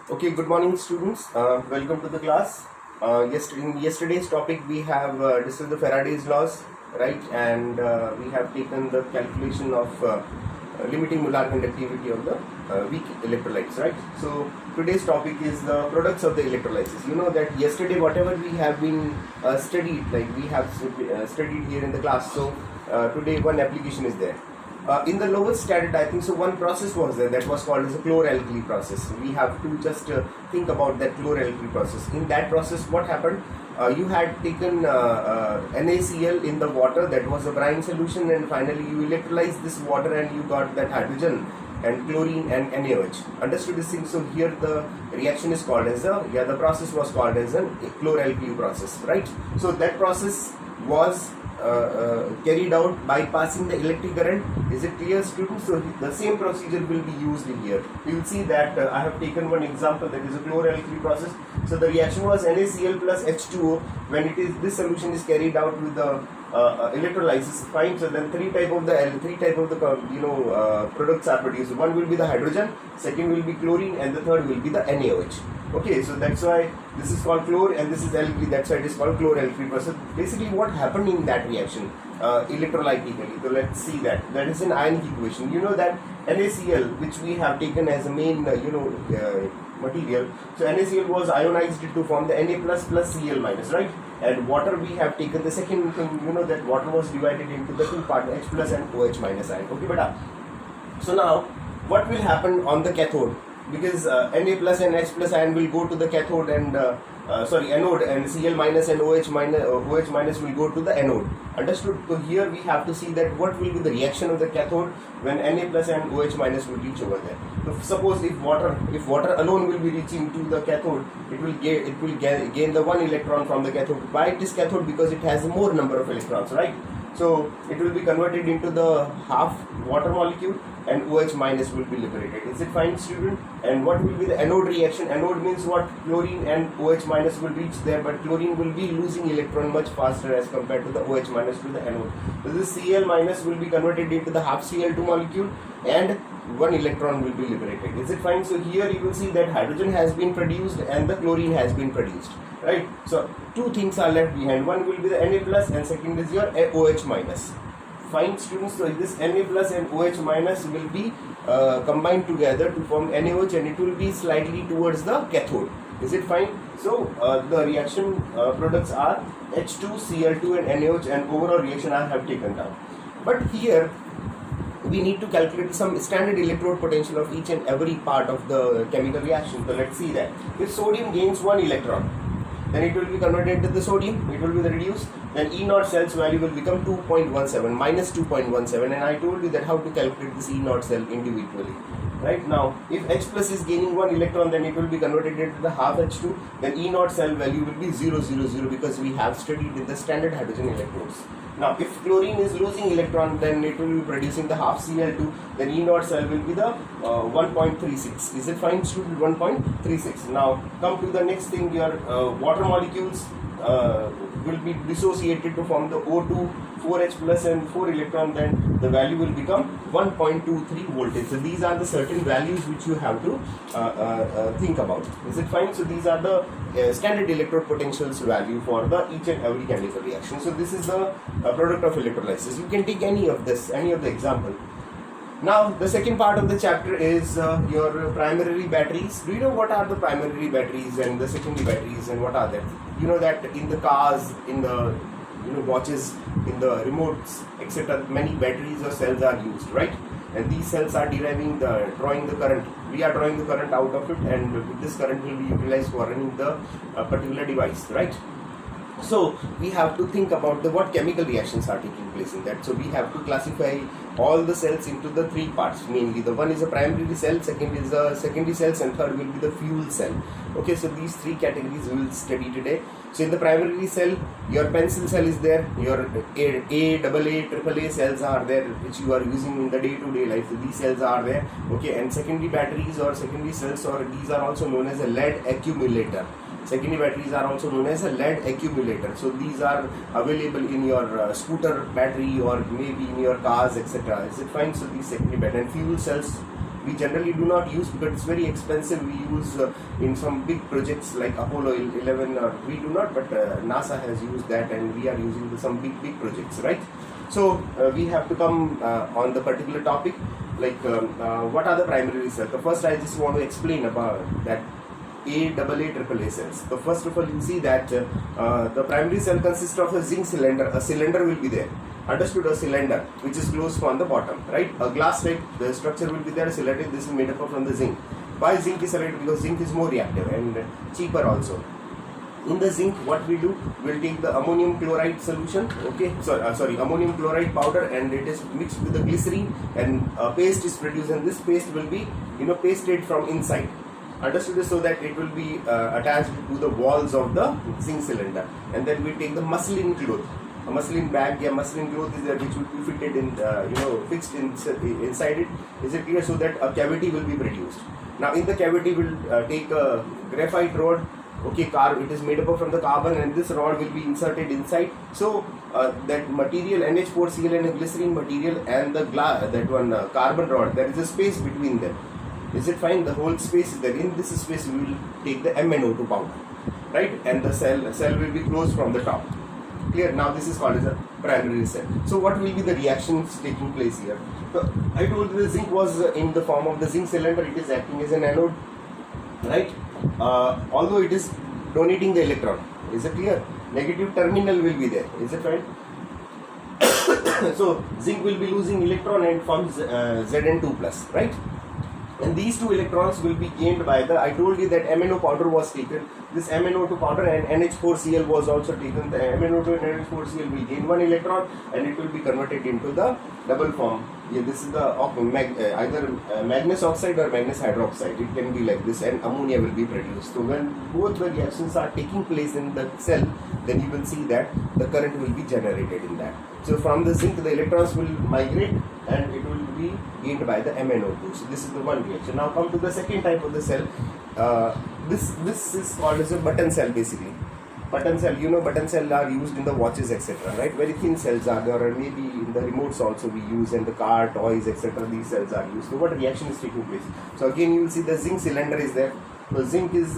Okay, good morning, students. Welcome to the class. In yesterday's topic, we have discussed the Faraday's laws, right? And we have taken the calculation of limiting molar conductivity of the weak electrolytes, right? So today's topic is the products of the electrolysis. You know that yesterday, whatever we have been studied, like we have studied here in the class. So today, one application is there. In the lowest standard, I think so, one process was there that was called as a chlor-alkali process. We have to just think about that chlor-alkali process. In that process, what happened? You had taken NaCl in the water, that was a brine solution, and finally you electrolyzed this water and you got that hydrogen and chlorine and NaOH. Understood this thing? So here the reaction is called as the process was called as a chlor-alkali process, right? So that process was carried out by passing the electric current. Is it clear, students? So the same procedure will be used here. You will see that I have taken one example, that is a chlor-alkali process. So the reaction was NaCl plus H2O. When this solution is carried out with the electrolysis, fine. So then three type of the products are produced. One will be the hydrogen, second will be chlorine, and the third will be the NaOH. Okay, so that's why this is called chlor and this is alkali. That's why it is called chlor-alkali process. Basically, what happened in that reaction electrolytically? So let's see that. That is an ionic equation. You know that NaCl, which we have taken as a main material. So NaCl was ionized to form the Na plus plus Cl minus, right? And water, we have taken the second thing. You know that water was divided into the two parts, H plus and OH minus ion. Okay, beta. So now, what will happen on the cathode? Because Na plus and H plus ion will go to the cathode and anode, and Cl minus and OH minus will go to the anode. Understood? So here we have to see that what will be the reaction of the cathode when Na plus and OH minus will reach over there. So suppose if water alone will be reaching to the cathode, it will gain the one electron from the cathode. Why it is cathode? Because it has more number of electrons, right? So it will be converted into the half water molecule and OH minus will be liberated. Is it fine, student? And what will be the anode reaction? Anode means what? Chlorine and OH minus will reach there, but chlorine will be losing electron much faster as compared to the OH minus to the anode. So this Cl minus will be converted into the half Cl2 molecule and one electron will be liberated. Is it fine? So here you will see that hydrogen has been produced and the chlorine has been produced, right? So two things are left behind. One will be the Na plus and second is your OH minus. Fine, students. So this Na plus and OH minus will be combined together to form NaOH and it will be slightly towards the cathode. Is it fine? So the reaction products are H2, Cl2 and NaOH, and overall reaction I have taken down. But here we need to calculate some standard electrode potential of each and every part of the chemical reaction. So let's see that. If sodium gains one electron, then it will be converted into the sodium, it will be reduced, then E0 cell's value will become 2.17, minus 2.17, and I told you that how to calculate this E0 cell individually. Right now, if H plus is gaining one electron, then it will be converted into the half H2, then E0 cell value will be 000 because we have studied in the standard hydrogen electrodes. Now, if chlorine is losing electron, then it will be producing the half Cl2, then E0 cell will be the 1.36. Is it fine, student? 1.36. Now, come to the next thing, your water molecules will be dissociated to form the O2, 4H plus and 4 electron, then the value will become 1.23 voltage. So these are the certain values which you have to think about. Is it fine? So these are the standard electrode potentials value for the each and every chemical reaction. So this is the product of electrolysis. You can take any of the example. Now the second part of the chapter is your primary batteries. Do you know what are the primary batteries and the secondary batteries and what are they? You know that in the cars, in the watches, in the remotes, etc., many batteries or cells are used, right? And these cells are drawing the current. We are drawing the current out of it, and this current will be utilized for running the particular device, right? So we have to think about what chemical reactions are taking place in that. So we have to classify all the cells into the three parts. Mainly, the one is a primary cell, second is a secondary cells, and third will be the fuel cell. Okay, so these three categories we will study today. So in the primary cell, your pencil cell is there, your AA, AAA cells are there, which you are using in the day-to-day life. So these cells are there. Okay, and secondary batteries or secondary cells, or these are also known as a lead accumulator. Secondary batteries are also known as a lead accumulator. So these are available in your scooter battery or maybe in your cars, etc. Is it fine? So these secondary battery and fuel cells we generally do not use because it's very expensive. We use in some big projects like Apollo 11, or we do not, but NASA has used that, and we are using some big projects, right? So we have to come on the particular topic, like what are the primary cells. The first I just want to explain about that AAA cells. So first of all, you see that the primary cell consists of a zinc cylinder. A cylinder will be there. Understood? A cylinder which is closed on the bottom, right? A glass type, the structure will be there. Cylinder, this is made up from the zinc. Why zinc is selected? Because zinc is more reactive and cheaper also. In the zinc, what we do, we'll take the ammonium chloride solution, okay, sorry, ammonium chloride powder, and it is mixed with the glycerine, and a paste is produced, and this paste will be, pasted from inside. Understood? So that it will be attached to the walls of the zinc cylinder, and then we take the muslin cloth. A muslin bag, yeah, muslin cloth is there, which will be fitted in, fixed inside it. Is it clear? So that a cavity will be produced. Now in the cavity, we'll take a graphite rod. Okay, it is made up from the carbon, and this rod will be inserted inside. So that material NH4Cl and glycerine material and the carbon rod, there is a space between them. Is it fine? The whole space is there. In this space, we will take the MnO2 powder, right? And the cell will be closed from the top. Clear? Now this is called as a primary cell. So what will be the reactions taking place here? So I told you the zinc was in the form of the zinc cylinder. It is acting as an anode, right? Although it is donating the electron. Is it clear? Negative terminal will be there. Is it fine? So zinc will be losing electron and forms Zn2 plus, right? And these two electrons will be gained by I told you that MnO powder was taken. This MnO2 powder and NH4Cl was also taken. The MnO2 and NH4Cl will gain one electron, and it will be converted into the double form. Yeah, this is the either magnesium oxide or magnesium hydroxide. It can be like this, and ammonia will be produced. So when both the reactions are taking place in the cell, then you will see that the current will be generated in that. So from the zinc, the electrons will migrate, and it will be gained by the MnO2. So this is the one reaction. Now come to the second type of the cell. This is called as a button cell, basically. Button cell, button cell are used in the watches, etc. Right? Very thin cells are there, or maybe in the remotes also we use, and the car, toys, etc. These cells are used. So what reaction is taking place? So again, you will see the zinc cylinder is there. So zinc is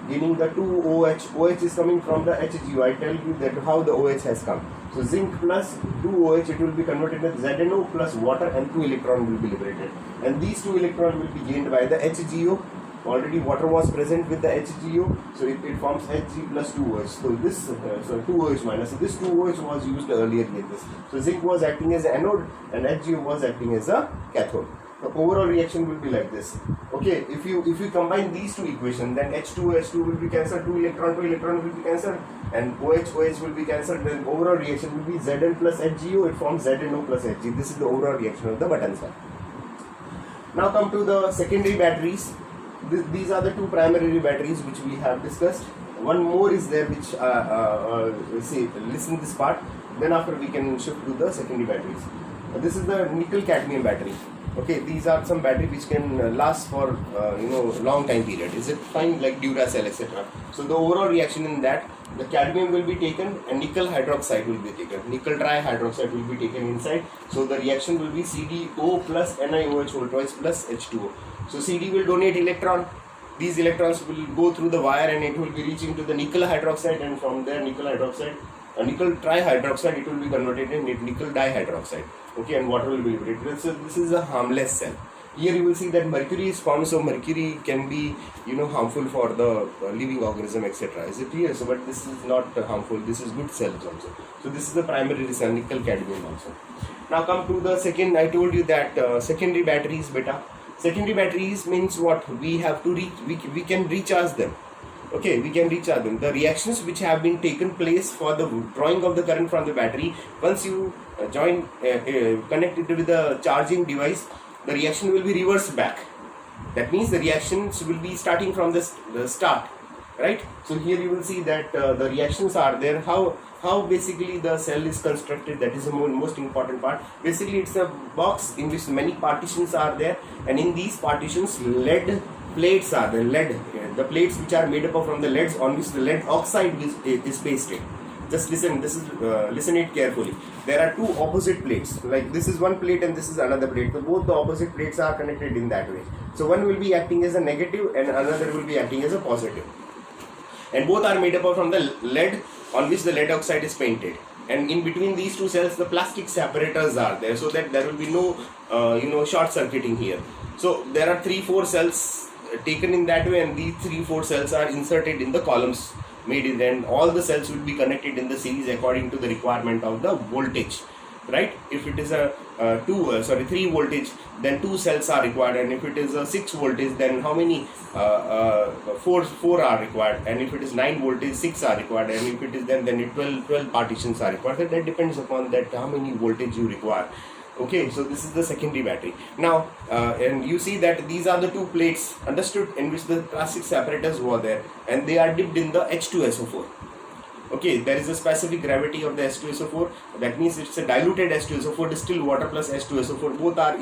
gaining the 2 OH. OH is coming from the HGO. I tell you that how the OH has come. So zinc plus 2 OH, it will be converted to ZnO plus water, and 2 electron will be liberated. And these 2 electrons will be gained by the HGO. Already water was present with the HGO, so it forms Hg plus 2OH. So this, 2OH minus. So this 2OH was used earlier in this. So zinc was acting as an anode, and HGO was acting as a cathode. The overall reaction will be like this. Okay, if you combine these two equations, then H2 will be cancelled, 2 electron will be cancelled, and OH will be cancelled. Then overall reaction will be Zn plus HGO. It forms ZnO plus Hg. This is the overall reaction of the button cell. Now come to the secondary batteries. These are the two primary batteries which we have discussed. One more is there which listen this part. Then after we can shift to the secondary batteries. This is the nickel cadmium battery. Okay, these are some battery which can last for long time period. Is it fine, like Duracell, etc. So the overall reaction in that, the cadmium will be taken and nickel hydroxide will be taken. Nickel trihydroxide will be taken inside. So the reaction will be CdO plus NiOH whole twice plus H2O. So Cd will donate electron. These electrons will go through the wire, and it will be reaching to the nickel hydroxide, and from there nickel trihydroxide, it will be converted into nickel dihydroxide. Okay, and water will be liberated. So this is a harmless cell. Here you will see that mercury is formed, so mercury can be harmful for the living organism, etc. Is it clear? So but this is not harmful. This is good cells also. So this is the primary cell, nickel cadmium also. Now come to the second. I told you that secondary batteries beta. Secondary batteries means what? We have to we can recharge them. Okay, we can recharge them. The reactions which have been taken place for the drawing of the current from the battery, once you connect it with the charging device, the reaction will be reversed back. That means the reactions will be starting from the start, right? So here you will see that the reactions are there. How basically the cell is constructed, that is the most important part. Basically it's a box in which many partitions are there, and in these partitions lead plates are there. The plates which are made up from the leads on which the lead oxide is pasted. just listen, this is listen it carefully. There are two opposite plates, like this is one plate and this is another plate, so both the opposite plates are connected in that way. So one will be acting as a negative and another will be acting as a positive, and both are made up from the lead on which the lead oxide is painted, and in between these two cells the plastic separators are there, so that there will be no short circuiting here. So there are 3-4 cells taken in that way, and these 3-4 cells are inserted in the columns made in, and all the cells will be connected in the series according to the requirement of the voltage, right? If it is a 3 voltage, then 2 cells are required, and if it is a 6 voltage, then how many 4 are required, and if it is 9 voltage, 6 are required, and if it is then it 12 partitions are required. So that depends upon that how many voltage you require. Okay, so this is the secondary battery. Now and you see that these are the two plates, understood, in which the plastic separators were there, and they are dipped in the H2SO4. Okay, there is a specific gravity of the H2SO4. That means it's a diluted H2SO4, distilled water plus H2SO4. Both are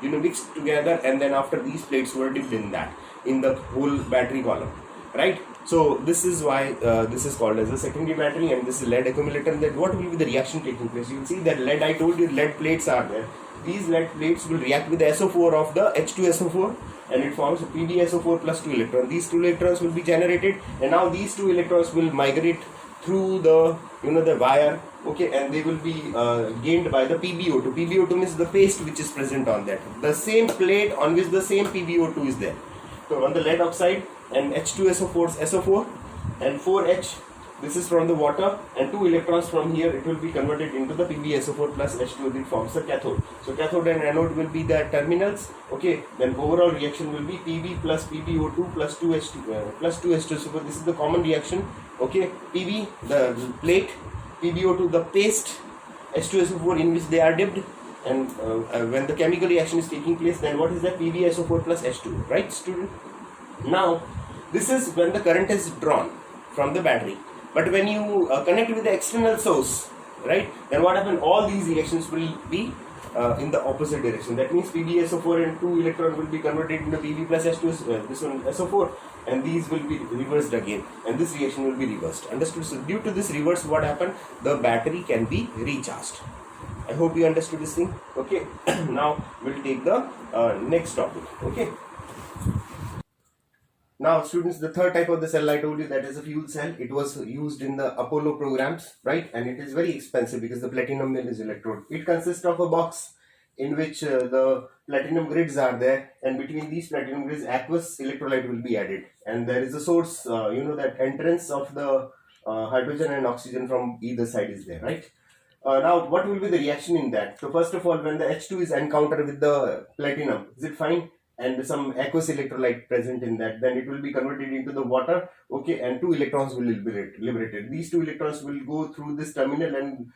mixed together, and then after these plates were dipped in the whole battery column, right? So this is why this is called as a secondary battery, and this is lead accumulator. That what will be the reaction taking place? You will see that lead, I told you lead plates are there. These lead plates will react with the SO4 of the H2SO4, and it forms a PbSO4 plus 2 electrons. These 2 electrons will be generated, and now these 2 electrons will migrate through the the wire, okay, and they will be gained by the PbO2. PbO2 means the paste which is present on that, the same plate on which the same PbO2 is there. So on the lead oxide and H2SO4's SO4 and 4H, this is from the water, and 2 electrons from here, it will be converted into the PbSO4 plus H2, it forms the cathode. So cathode and anode will be the terminals, okay. Then overall reaction will be Pb plus PbO2 plus 2H2 plus 2H2SO4. This is the common reaction, okay. Pb, the plate, PbO2, the paste, H2SO4 in which they are dipped, and when the chemical reaction is taking place, then what is that? PbSO4 plus H2, right, student? Now this is when the current is drawn from the battery, but when you connect with the external source, right, then what happens? All these reactions will be in the opposite direction. That means PbSO4 and 2 electron will be converted into Pb plus H2, this one SO4, and these will be reversed again, and this reaction will be reversed. Understood? So due to this reverse, what happened? The battery can be recharged. I hope you understood this thing. Okay. Now we'll take the next topic. Okay. Now students, the third type of the cell I told you, that is a fuel cell. It was used in the Apollo programs, right? And it is very expensive because the platinum mill is electrode. It consists of a box in which the platinum grids are there, and between these platinum grids aqueous electrolyte will be added, and there is a source, that entrance of the hydrogen and oxygen from either side is there, right? Now what will be the reaction in that? So first of all, when the H2 is encountered with the platinum, is it fine? And some aqueous electrolyte present in that, then it will be converted into the water, okay, and 2 electrons will be liberated. These 2 electrons will go through this terminal, and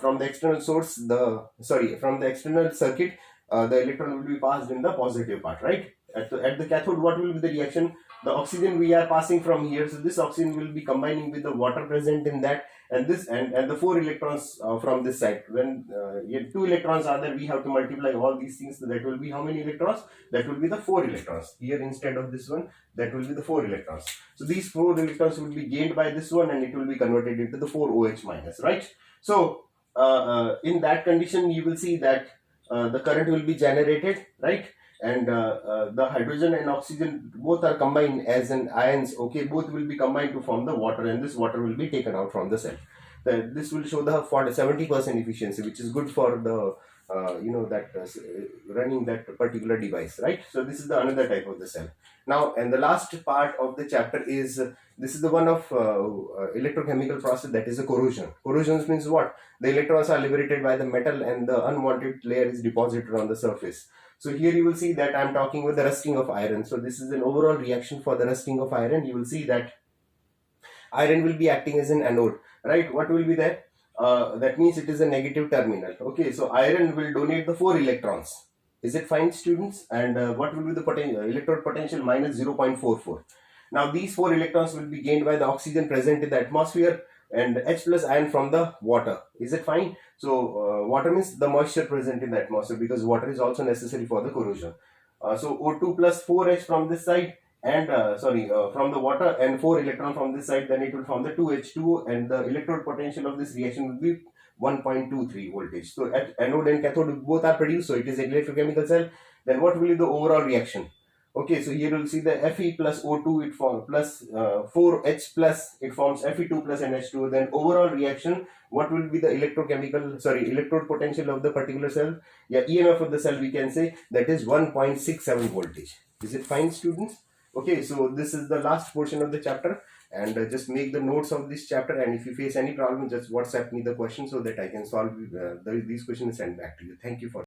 from the external source, from the external circuit, the electron will be passed in the positive part, right? At the cathode, what will be the reaction? The oxygen we are passing from here, so this oxygen will be combining with the water present in that, and this and the 4 electrons from this side. When 2 electrons are there, we have to multiply all these things, so that will be how many electrons? That will be the 4 electrons. Here instead of this one, that will be the 4 electrons. So these 4 electrons will be gained by this one, and it will be converted into the 4OH minus, right? So in that condition, you will see that the current will be generated, right? And the hydrogen and oxygen both are combined as an ions, okay, both will be combined to form the water, and this water will be taken out from the cell. This will show the 70% efficiency, which is good for the running that particular device, right? So this is the another type of the cell. Now, and the last part of the chapter is this is the one of electrochemical process, that is a corrosion. Corrosion means what? The electrons are liberated by the metal, and the unwanted layer is deposited on the surface. So here you will see that I am talking with the rusting of iron. So this is an overall reaction for the rusting of iron. You will see that iron will be acting as an anode, right? What will be there? That means it is a negative terminal. Okay, so iron will donate the 4 electrons. Is it fine, students? And what will be the electrode potential? Minus 0.44. Now these 4 electrons will be gained by the oxygen present in the atmosphere, and H plus ion from the water. Is it fine? So water means the moisture present in the atmosphere, because water is also necessary for the corrosion. So O2 plus 4H from this side, and from the water and 4 electron from this side, then it will form the 2H2O, and the electrode potential of this reaction will be 1.23 voltage. So at anode and cathode both are produced, so it is an electrochemical cell. Then what will be the overall reaction? Okay, so here you'll see the Fe plus O2, it forms plus 4H plus, it forms Fe2 plus NH2. Then overall reaction, what will be the electrode potential of the particular cell? Yeah, EMF of the cell, we can say that is 1.67 voltage. Is it fine, students? Okay, so this is the last portion of the chapter, and just make the notes of this chapter, and if you face any problem, just WhatsApp me the question so that I can solve these questions and send back to you. Thank you for